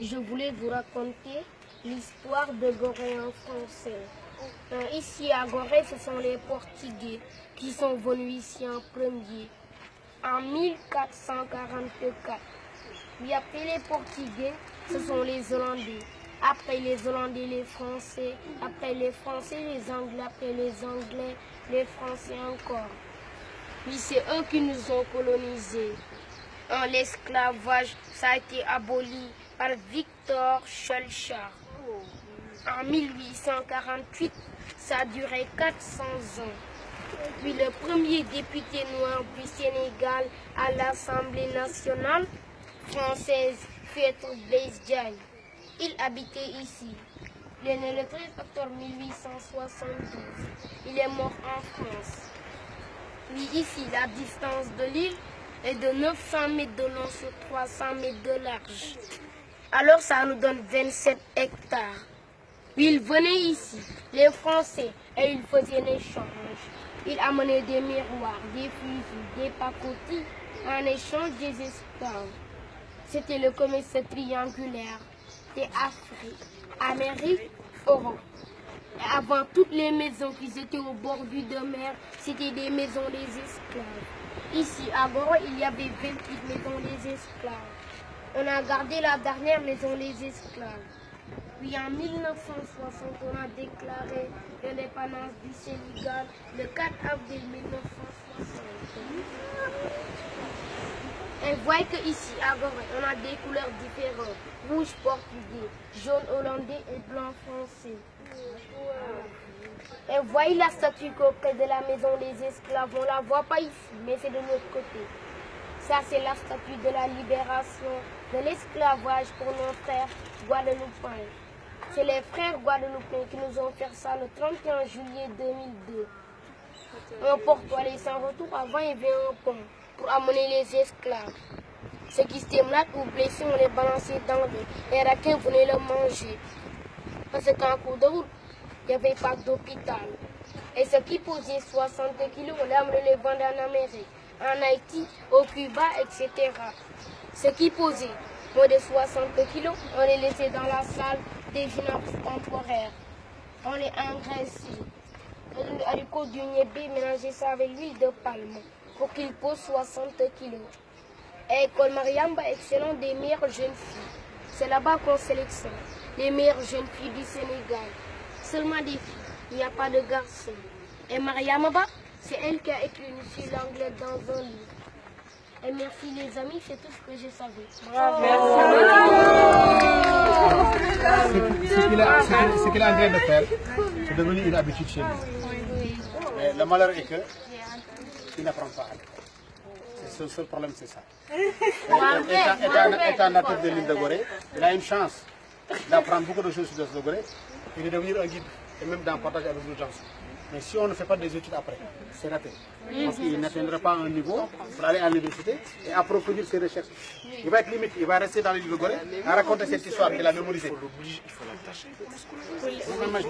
je voulais vous raconter l'histoire de Gorée en français. Ici à Gorée, ce sont les Portugais qui sont venus ici en premier, en 1444. Puis après les Portugais, ce sont les Hollandais. Après les Hollandais, les Français. Après les Français, les Anglais. Après les Anglais, les Français encore. Puis c'est eux qui nous ont colonisés. L'esclavage, ça a été aboli par Victor Schœlcher. En 1848, ça a duré 400 ans. Puis le premier député noir du Sénégal à l'Assemblée nationale française fut Blaise Diagne. Il habitait ici. Il est né le 13 octobre 1872. Il est mort en France. Puis ici, la distance de l'île est de 900 mètres de long sur 300 mètres de large. Alors ça nous donne 27 hectares. Puis ils venaient ici, les Français, et ils faisaient un échange. Ils amenaient des miroirs, des fusils, des pacotis, en échange des esclaves. C'était le commerce triangulaire des Afrique, Amérique, Europe. Et avant, toutes les maisons qui étaient au bord de mer, c'était des maisons des esclaves. Ici, à Gorée, il y avait 28 maisons des esclaves. On a gardé la dernière maison des esclaves. Puis en 1960, on a déclaré l'indépendance du Sénégal le 4 avril 1960. Et vous voyez qu'ici, à Gorée, on a des couleurs différentes. Rouge portugais, jaune hollandais et blanc français. Et vous voyez la statue près de la maison des esclaves. On ne la voit pas ici, mais c'est de l'autre côté. Ça, c'est la statue de la libération de l'esclavage pour nos frères guadeloupéens. C'est les frères guadeloupéens qui nous ont fait ça le 31 juillet 2002. Un porte aller sans retour. Avant, il y avait un pont pour amener les esclaves. Ceux qui étaient malades ou blessés, on les balançait dans l'eau. Les requins venaient le manger. Parce qu'en cours de route, il n'y avait pas d'hôpital. Et ceux qui posaient 60 kilos, on les amenait les vendre en Amérique, en Haïti, au Cuba, etc. Ceux qui posaient moins de 60 kilos, on les laissait dans la salle des finances temporaires. On les engraissait. Le haricot du niébé, mélanger ça avec l'huile de palme pour qu'ils posent 60 kilos. Et École Mariamba, excellent des meilleures jeunes filles. C'est là-bas qu'on sélectionne les meilleures jeunes filles du Sénégal. Seulement des filles, il n'y a pas de garçons. Et Mariamba, c'est elle qui a écrit sur l'anglais dans un livre. Et merci les amis, c'est tout ce que je savais. Ce qu'il est en train de faire, c'est devenu une habitude chez lui. Mais le malheur est que il n'apprend pas. Le seul problème, c'est ça. Étant natif de l'île de Gorée, il a une chance d'apprendre beaucoup de choses sur l'île de Gorée et de devenir un guide et même d'en partager avec les gens. Mais si on ne fait pas des études après, c'est raté. Parce qu'il n'atteindra pas un niveau pour aller à l'université et approfondir ses recherches. Il va être limite, il va rester dans l'île de Gorée à raconter cette histoire qu'il a mémorisée. Il faut l'attacher.